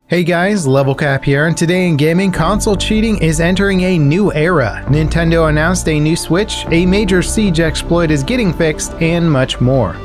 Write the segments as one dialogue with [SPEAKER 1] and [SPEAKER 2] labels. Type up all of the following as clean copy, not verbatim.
[SPEAKER 1] Hey guys, Level Cap here, and today in gaming, console cheating is entering a new era. Nintendo announced a new Switch, a major siege exploit is getting fixed, and much more.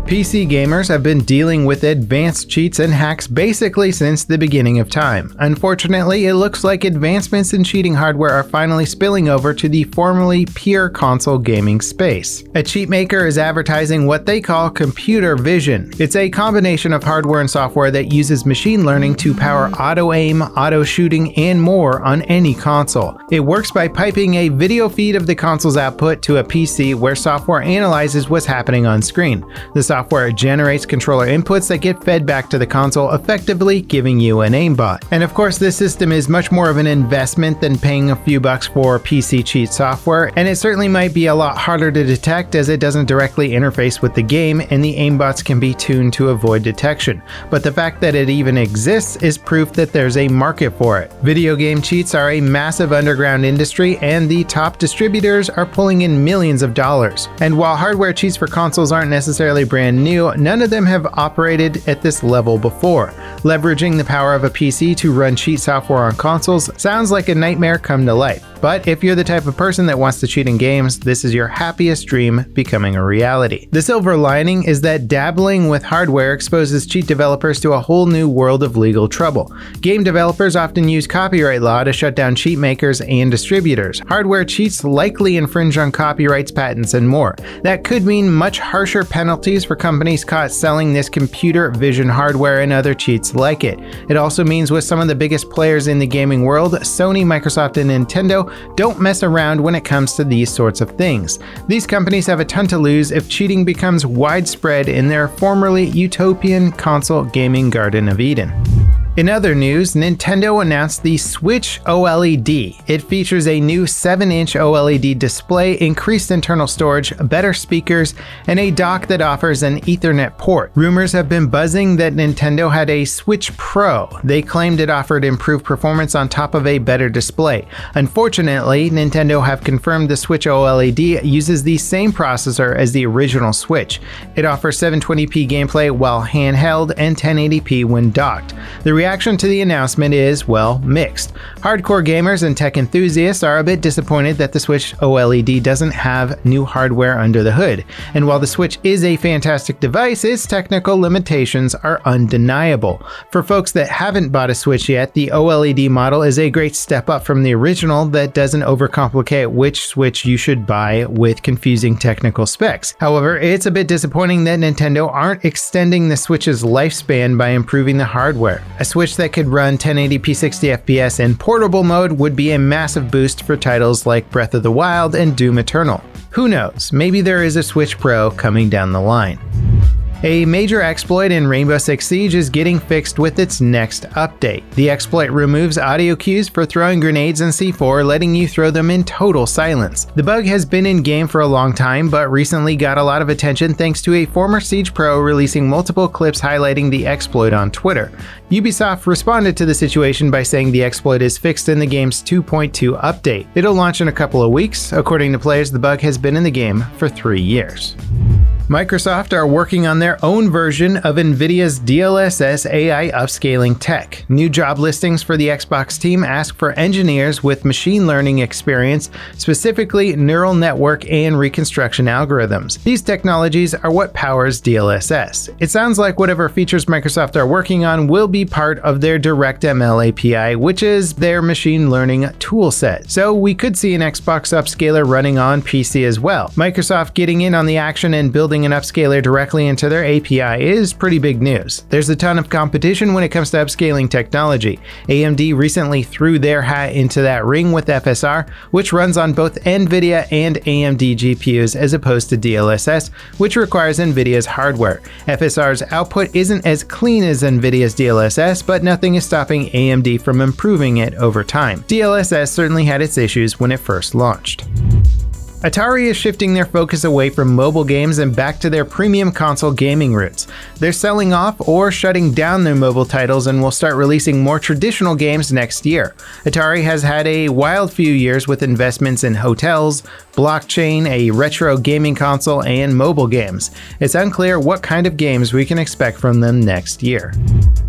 [SPEAKER 1] PC gamers have been dealing with advanced cheats and hacks basically since the beginning of time. Unfortunately, it looks like advancements in cheating hardware are finally spilling over to the formerly pure console gaming space. A cheat maker is advertising what they call computer vision. It's a combination of hardware and software that uses machine learning to power auto-aim, auto-shooting, and more on any console. It works by piping a video feed of the console's output to a PC where software analyzes what's happening on screen. The software generates controller inputs that get fed back to the console, effectively giving you an aimbot. And of course, this system is much more of an investment than paying a few bucks for PC cheat software, and it certainly might be a lot harder to detect as it doesn't directly interface with the game and the aimbots can be tuned to avoid detection. But the fact that it even exists is proof that there's a market for it. Video game cheats are a massive underground industry, and the top distributors are pulling in millions of dollars. And while hardware cheats for consoles aren't necessarily brand new, none of them have operated at this level before. Leveraging the power of a PC to run cheat software on consoles sounds like a nightmare come to life. But if you're the type of person that wants to cheat in games, this is your happiest dream becoming a reality. The silver lining is that dabbling with hardware exposes cheat developers to a whole new world of legal trouble. Game developers often use copyright law to shut down cheat makers and distributors. Hardware cheats likely infringe on copyrights, patents, and more. That could mean much harsher penalties for companies caught selling this computer vision hardware and other cheats like it. It also means with some of the biggest players in the gaming world, Sony, Microsoft, and Nintendo, don't mess around when it comes to these sorts of things. These companies have a ton to lose if cheating becomes widespread in their formerly utopian console gaming Garden of Eden. In other news, Nintendo announced the Switch OLED. It features a new 7-inch OLED display, increased internal storage, better speakers, and a dock that offers an Ethernet port. Rumors have been buzzing that Nintendo had a Switch Pro. They claimed it offered improved performance on top of a better display. Unfortunately, Nintendo have confirmed the Switch OLED uses the same processor as the original Switch. It offers 720p gameplay while handheld and 1080p when docked. The reaction to the announcement is, well, mixed. Hardcore gamers and tech enthusiasts are a bit disappointed that the Switch OLED doesn't have new hardware under the hood. And while the Switch is a fantastic device, its technical limitations are undeniable. For folks that haven't bought a Switch yet, the OLED model is a great step up from the original that doesn't overcomplicate which Switch you should buy with confusing technical specs. However, it's a bit disappointing that Nintendo aren't extending the Switch's lifespan by improving the hardware. A Switch that could run 1080p 60fps in portable mode would be a massive boost for titles like Breath of the Wild and Doom Eternal. Who knows, maybe there is a Switch Pro coming down the line. A major exploit in Rainbow Six Siege is getting fixed with its next update. The exploit removes audio cues for throwing grenades in C4, letting you throw them in total silence. The bug has been in game for a long time, but recently got a lot of attention thanks to a former Siege pro releasing multiple clips highlighting the exploit on Twitter. Ubisoft responded to the situation by saying the exploit is fixed in the game's 2.2 update. It'll launch in a couple of weeks. According to players, the bug has been in the game for 3 years. Microsoft are working on their own version of NVIDIA's DLSS AI upscaling tech. New job listings for the Xbox team ask for engineers with machine learning experience, specifically neural network and reconstruction algorithms. These technologies are what powers DLSS. It sounds like whatever features Microsoft are working on will be part of their DirectML API, which is their machine learning toolset. So we could see an Xbox upscaler running on PC as well. Microsoft getting in on the action and building an upscaler directly into their API is pretty big news. There's a ton of competition when it comes to upscaling technology. AMD recently threw their hat into that ring with FSR, which runs on both NVIDIA and AMD GPUs as opposed to DLSS, which requires NVIDIA's hardware. FSR's output isn't as clean as NVIDIA's DLSS, but nothing is stopping AMD from improving it over time. DLSS certainly had its issues when it first launched. Atari is shifting their focus away from mobile games and back to their premium console gaming roots. They're selling off or shutting down their mobile titles and will start releasing more traditional games next year. Atari has had a wild few years with investments in hotels, blockchain, a retro gaming console, and mobile games. It's unclear what kind of games we can expect from them next year.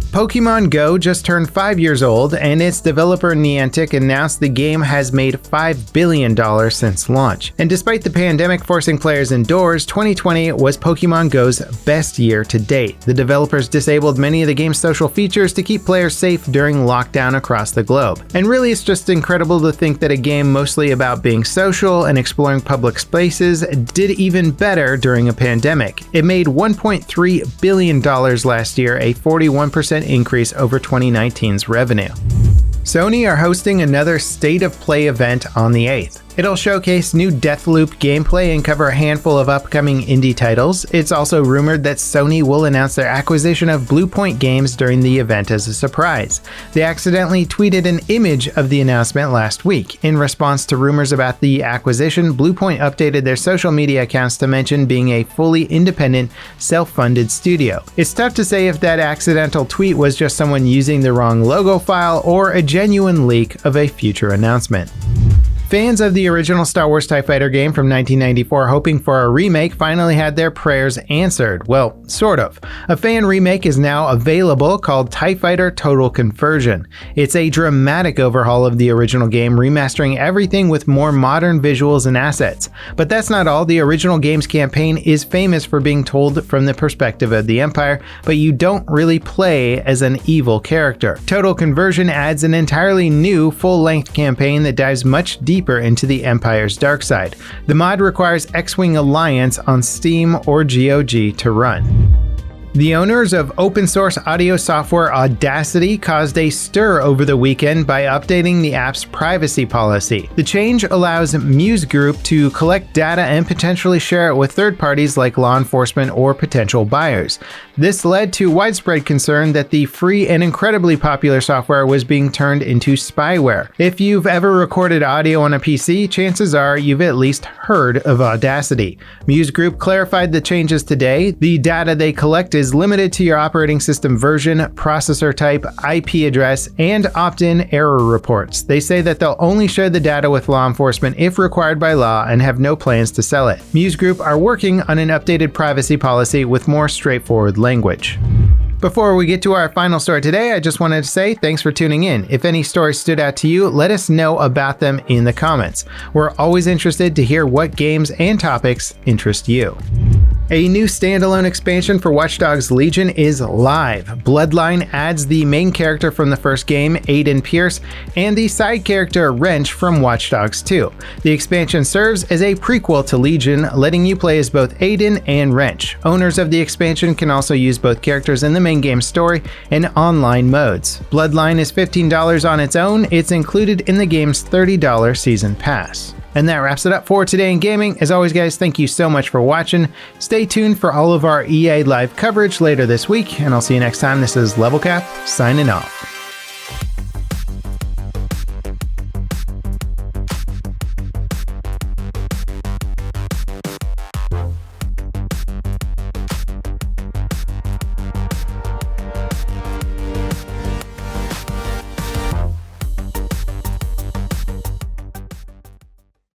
[SPEAKER 1] Pokemon Go just turned 5 years old, and its developer Niantic announced the game has made $5 billion since launch. And despite the pandemic forcing players indoors, 2020 was Pokemon Go's best year to date. The developers disabled many of the game's social features to keep players safe during lockdown across the globe. And really, it's just incredible to think that a game mostly about being social and exploring public spaces did even better during a pandemic. It made $1.3 billion last year, a 41% increase over 2019's revenue. Sony are hosting another State of Play event on the 8th. It'll showcase new Deathloop gameplay and cover a handful of upcoming indie titles. It's also rumored that Sony will announce their acquisition of Bluepoint Games during the event as a surprise. They accidentally tweeted an image of the announcement last week. In response to rumors about the acquisition, Bluepoint updated their social media accounts to mention being a fully independent, self-funded studio. It's tough to say if that accidental tweet was just someone using the wrong logo file or a genuine leak of a future announcement. Fans of the original Star Wars TIE Fighter game from 1994 hoping for a remake finally had their prayers answered. Well, sort of. A fan remake is now available called TIE Fighter Total Conversion. It's a dramatic overhaul of the original game, remastering everything with more modern visuals and assets. But that's not all. The original game's campaign is famous for being told from the perspective of the Empire, but you don't really play as an evil character. Total Conversion adds an entirely new full-length campaign that dives much deeper into the Empire's dark side. The mod requires X-Wing Alliance on Steam or GOG to run. The owners of open source audio software Audacity caused a stir over the weekend by updating the app's privacy policy. The change allows Muse Group to collect data and potentially share it with third parties like law enforcement or potential buyers. This led to widespread concern that the free and incredibly popular software was being turned into spyware. If you've ever recorded audio on a PC, chances are you've at least heard of Audacity. Muse Group clarified the changes today. The data they collect is limited to your operating system version, processor type, IP address, and opt-in error reports. They say that they'll only share the data with law enforcement if required by law and have no plans to sell it. Muse Group are working on an updated privacy policy with more straightforward language. Before we get to our final story today, I just wanted to say thanks for tuning in. If any stories stood out to you, let us know about them in the comments. We're always interested to hear what games and topics interest you. A new standalone expansion for Watch Dogs Legion is live. Bloodline adds the main character from the first game, Aiden Pierce, and the side character Wrench from Watch Dogs 2. The expansion serves as a prequel to Legion, letting you play as both Aiden and Wrench. Owners of the expansion can also use both characters in the main game story and online modes. Bloodline is $15 on its own. It's included in the game's $30 season pass. And that wraps it up for today in gaming. As always, guys, thank you so much for watching. Stay tuned for all of our EA live coverage later this week, and I'll see you next time. This is Levelcap, signing off.